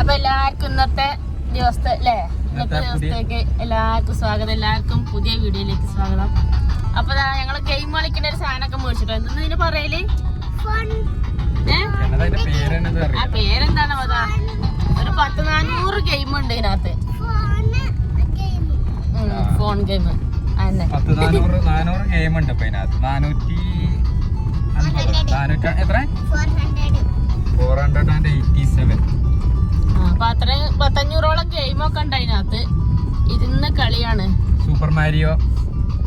അപ്പൊ എല്ലാവർക്കും ഇന്നത്തെ ദിവസത്തെ അല്ലേ, ഇന്നത്തെ ദിവസത്തേക്ക് എല്ലാവർക്കും സ്വാഗതം. എല്ലാവർക്കും പുതിയ വീഡിയോയിലേക്ക് സ്വാഗതം. അപ്പൊ ഞങ്ങള് ഗെയിം കളിക്കുന്ന ഒരു സാധനമൊക്കെ മേടിച്ചിട്ടോ. എന്തെന്ന് ഇതിന് പറയല്? ആ പേരെന്താണ്? അതാ ഒരു 10-400 ഗെയിം ഉണ്ട് ഇതിനകത്ത്. ഫോൺ ഗെയിം 400 ഗെയിം ഉണ്ട്. ഇപ്പൊ ഇതിനകത്ത് 487. അപ്പൊ അത്രയും 500ഓളം ഗെയിമൊക്കെ ഉണ്ട് അതിനകത്ത്. ഇരുന്ന് കളിയാണ്. സൂപ്പർ മാരിയോ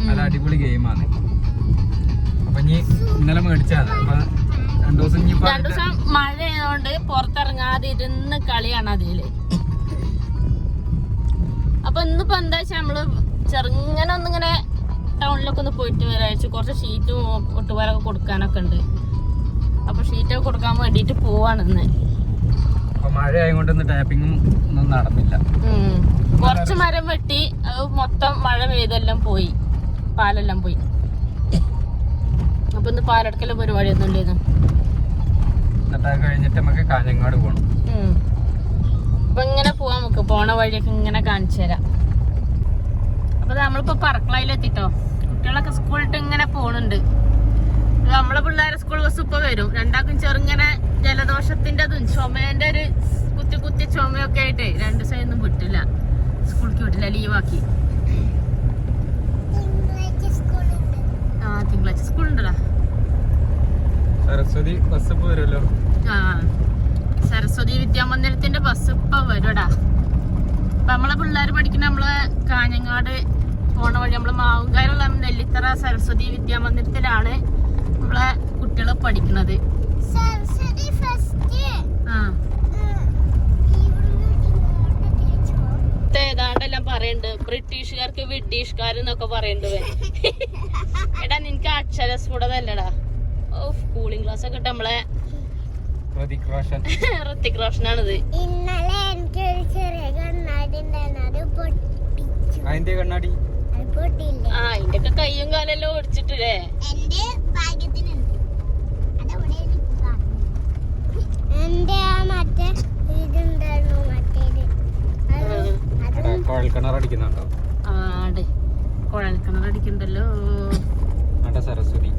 നല്ല അടിപൊളി ഗെയിമാണ്. അപ്പൊ ഇനി ഇന്നലെ മേടിച്ചാണ്. അപ്പൊ 2 ദിവസം മഴ ആയതുകൊണ്ട് പുറത്തിറങ്ങാതെ ഇരുന്ന് കളിയാണ് അതില്. അപ്പൊ ഇന്നിപ്പോ എന്താ വെച്ചാ നമ്മള് ചെറുങ്ങനെ ഒന്നിങ്ങനെ ടൗണിലൊക്കെ ഒന്ന് പോയിട്ട് വരാഴ്ച കുറച്ച് ഷീറ്റും ഒട്ടുപാലൊക്കെ കൊടുക്കാനൊക്കെ ഉണ്ട്. അപ്പൊ ഷീറ്റൊക്കെ കൊടുക്കാൻ വേണ്ടിട്ട് പോവാണിന്ന്. മഴ ആയതുകൊണ്ട് ടാപ്പിങ്ങും ഒന്നും നടന്നില്ല. കുറച്ച് മരം വെട്ടി അത് മൊത്തം മഴ പെയ്തെല്ലാം പോയി, പാലെല്ലാം പോയി. അപ്പൊ ഇന്ന് പാലെടുക്കലും പരിപാടിയൊന്നും ഇല്ലായിരുന്നു. എന്നിട്ട് കഴിഞ്ഞിട്ട് നമുക്ക് കാഞ്ഞങ്ങാട് പോകണം. അപ്പൊ ഇങ്ങനെ പോവാൻ നമുക്ക് പോണ വഴിയൊക്കെ ഇങ്ങനെ കാണിച്ചു തരാം. അപ്പൊ നമ്മളിപ്പോ പറക്കളയിലെത്തിട്ടോ. കുട്ടികളൊക്കെ സ്കൂളിട്ട് ഇങ്ങനെ പോണുണ്ട്. നമ്മളെ പിള്ളേരെ സ്കൂൾ ബസ് ഇപ്പൊ വരും. രണ്ടാക്കും ചെറുങ്ങനെ ജലദോഷത്തിന്റെ ചുമേന്റെ ഒരു കുത്തി ചുമയൊക്കെ ആയിട്ട് 2 ദിവസം ഒന്നും വിട്ടില്ല, സ്കൂളിലേക്ക് വിട്ടില്ല, ലീവാക്കി. തിങ്കളാഴ്ച സ്കൂളുണ്ടല്ലോ. സരസ്വതി ബസ് ഇപ്പൊ വരുമല്ലോ. സരസ്വതി വിദ്യാമന്ദിരത്തിന്റെ ബസ് ഇപ്പൊ വരുടാ. അപ്പൊ നമ്മളെ പിള്ളേർ പഠിക്കുന്ന നമ്മളെ കാഞ്ഞങ്ങാട് പോണ വഴി നമ്മള് മാവുങ്കാലുള്ള നെല്ലിത്തറ സരസ്വതി വിദ്യാമന്ദിരത്തിലാണ് നമ്മളെ കുട്ടികളെ പഠിക്കുന്നത്. ഏതാണ്ടെല്ലാം പറയണ്ട്. ബ്രിട്ടീഷുകാർക്ക് വിഡീഷ്കാരെന്നൊക്കെ പറയണ്ടേ. എടാ നിനക്ക് അക്ഷരസ്ഫുടതല്ലടാ. കൂളിംഗ് ഗ്ലാസ് ഒക്കെ ഇട്ട് നമ്മളെ ഋത്തിക് റോഷനാണിത്. ഇന്നലെ എനിക്ക് ഒരു ചെറിയ കണ്ണാടി അതിന്റെ കണ്ണാടി അതിന്റെ ഒക്കെ കയ്യും കാലെല്ലാം ഓടിച്ചിട്ടില്ലേ. കുഴൽക്കിണർ അടിക്കുന്നുണ്ടോ? കുഴൽക്കിണർ അടിക്കണ്ടല്ലോ. സരസ്വതി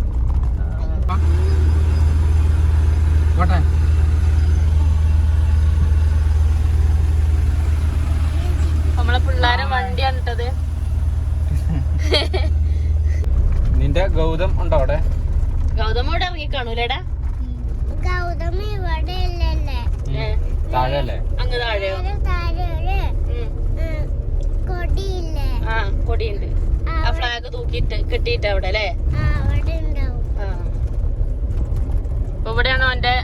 പോട്ടെ. നമ്മളെ പിള്ളേരെ വണ്ടിയാണ് ഇട്ടത്. നിന്റെ ഗൗതം ഉണ്ടോ അവിടെ? ഗൗതം ഇവിടെ ഇറങ്ങി കാണൂലേടാ. ഗൗതം ഇവിടെ ഇല്ലല്ലേ, താഴെയല്ലേ? അങ്ങ് താഴെയോ? കൊടിയില്ലേ? കൊടിയുണ്ട്. ആ ഫ്ലാഗ് തൂക്കിട്ട് കെട്ടിയിട്ട് അവിടെ അല്ലേ. അപ്പൊ ഇവിടെയാണ് അവന്റെ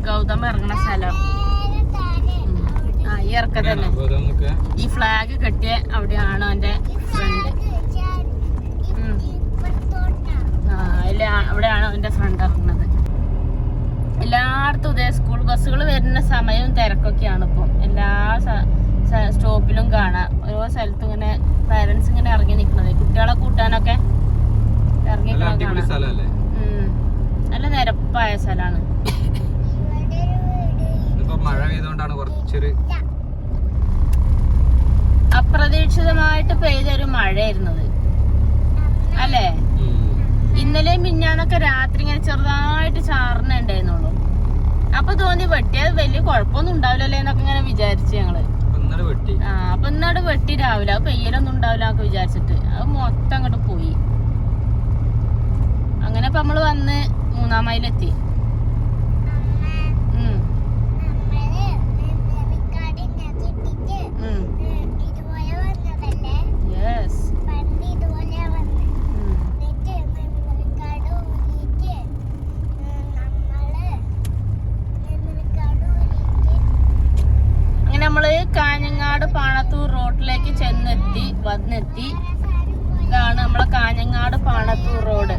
ഗൗതം ഇറങ്ങണ സ്ഥലം. ഈ ഇറക്കം തന്നെ. ഈ ഫ്ലാഗ് കെട്ടിയ അവിടെയാണ് അവന്റെ ഫ്രണ്ട്. അവിടെയാണ് അവന്റെ ഫ്രണ്ട് ഇറങ്ങുന്നത്. എല്ലായിടത്തും ഇതേ സ്കൂൾ ബസ്സുകൾ വരുന്ന സമയവും തിരക്കൊക്കെയാണ് ഇപ്പൊ. എല്ലാ സ്റ്റോപ്പിലും കാണാം. ഓരോ സ്ഥലത്തും ഇങ്ങനെ പാരന്റ്സ് ഇങ്ങനെ ഇറങ്ങി നിൽക്കുന്നത്, കുട്ടികളെ കൂട്ടാനൊക്കെ ഇറങ്ങി കാണാം. നല്ല നിരപ്പായ സ്ഥലമാണ്. മഴ പെയ്തോണ്ടാണ് കുറച്ചൊരു അപ്രതീക്ഷിതമായിട്ട് പെയ്തൊരു മഴയായിരുന്നത് അല്ലേ. ഇന്നലെയും മിഞ്ഞാന്നൊക്കെ രാത്രി ഇങ്ങനെ ചെറുതായിട്ട് ചാർന്നുണ്ടായിരുന്നുള്ളൂ. അപ്പൊ തോന്നി വെട്ടിയത് വലിയ കുഴപ്പമൊന്നും ഉണ്ടാവില്ലല്ലേ എന്നൊക്കെ ഇങ്ങനെ വിചാരിച്ചു ഞങ്ങള്. അപ്പൊ ഇന്നോട് വെട്ടി രാവിലെ. അത് പെയ്യലൊന്നും ഉണ്ടാവില്ല എന്നൊക്കെ വിചാരിച്ചിട്ട് അത് മൊത്തം അങ്ങോട്ട് പോയി. അങ്ങനെ ഇപ്പൊ നമ്മള് വന്ന് 3-ാം മൈലെത്തി. അങ്ങനെ നമ്മള് കാഞ്ഞങ്ങാട് പാണത്തൂർ റോഡിലേക്ക് വന്നെത്തി. ഇതാണ് നമ്മളെ കാഞ്ഞങ്ങാട് പാണത്തൂർ റോഡ്.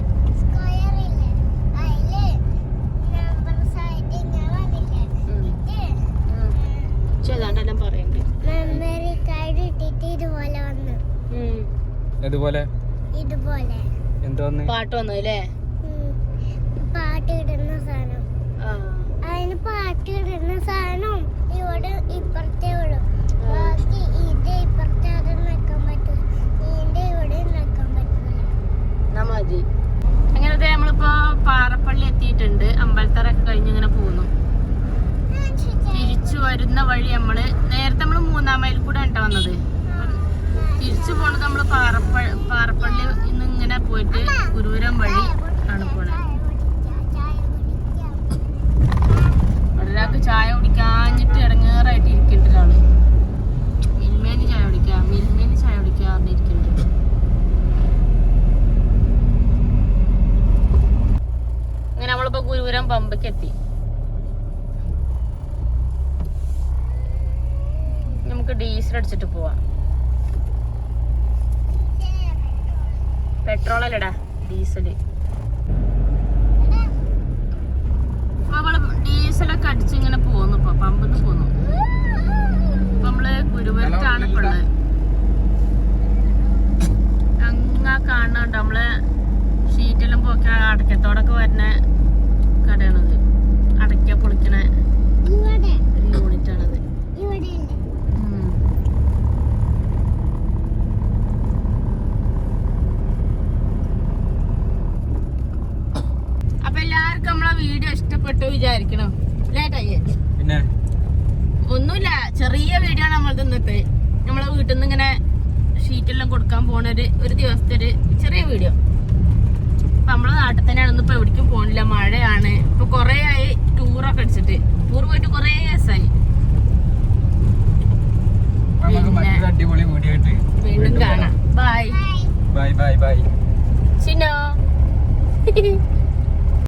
ഏതാണ്ടെല്ലാം പറയണ്ട്. പാട്ട് വന്നു അല്ലേ. പാട്ട് ഇടുന്ന സാധനം, അതിന് പാട്ട് ഇടുന്ന സാധനം ഇവിടെ വരുന്ന വഴി നേരത്തെ നമ്മള് 3-ാം മൈൽ കൂടെ ആണ് വന്നത്. തിരിച്ചു പോണത് നമ്മള് പാറപ്പള്ളി ഇന്ന് ഇങ്ങനെ പോയിട്ട് ഗുരുപുരം വഴി ആണ് പോണത്. ഒരാൾക്ക് ചായ കുടിക്കാഞ്ഞിട്ട് ഇടങ്ങേറായിട്ട് ഇരിക്കേണ്ട ഒരാള്. മിൽമേന് ചായ കുടിക്കാം പറഞ്ഞിരിക്കുന്നുണ്ട്. അങ്ങനെ നമ്മളിപ്പോ ഗുരുപുരം പമ്പയ്ക്ക് എത്തി. നമുക്ക് ഡീസൽ അടിച്ചിട്ട് പോവാം. പെട്രോൾ അല്ലടാ, ഡീസല്. നമ്മള് ഡീസലൊക്കെ അടിച്ച് ഇങ്ങനെ പോന്നു. ഇപ്പൊ പമ്പിന്ന് പോന്നു. നമ്മള് ഗുരുപുരത്താണ് ഇപ്പൊ ഉള്ളത്. അങ്ങാ കാണുന്നുണ്ട് നമ്മളെ ഷീറ്റെല്ലാം പോക്കാൻ അടക്കത്തോടൊക്കെ വരുന്ന കടയാണത്. അടയ്ക്ക പൊളിക്കണ ഒരു യൂണിറ്റ് ആണത്. അപ്പൊ എല്ലാവർക്കും നമ്മളെ വീഡിയോ ഇഷ്ടപ്പെട്ടു വിചാരിക്കണം. ലേറ്റായേ പിന്നെ ഒന്നുമില്ല, ചെറിയ വീഡിയോ ആണ് നമ്മൾ തിന്നിട്ട്. നമ്മളെ വീട്ടിൽ നിന്ന് ഇങ്ങനെ ഷീറ്റെല്ലാം കൊടുക്കാൻ പോണ ഒരു ദിവസത്തെ ഒരു ചെറിയ വീഡിയോ. അപ്പൊ നമ്മളെ നാട്ടിൽ തന്നെയാണ്. ഇന്നിപ്പോ എവിടേക്കും പോണില്ല, മഴയാണ്. ഇപ്പൊ കൊറേ ആയി ടൂറൊക്കെ അടിച്ചിട്ട്. ടൂർ പോയിട്ട് കൊറേ ദിവസമായി. അടിപൊളി വീഡിയോ ആയിട്ട് വീണ്ടും കാണാം. Bye bye bye bye. ചിന്നോ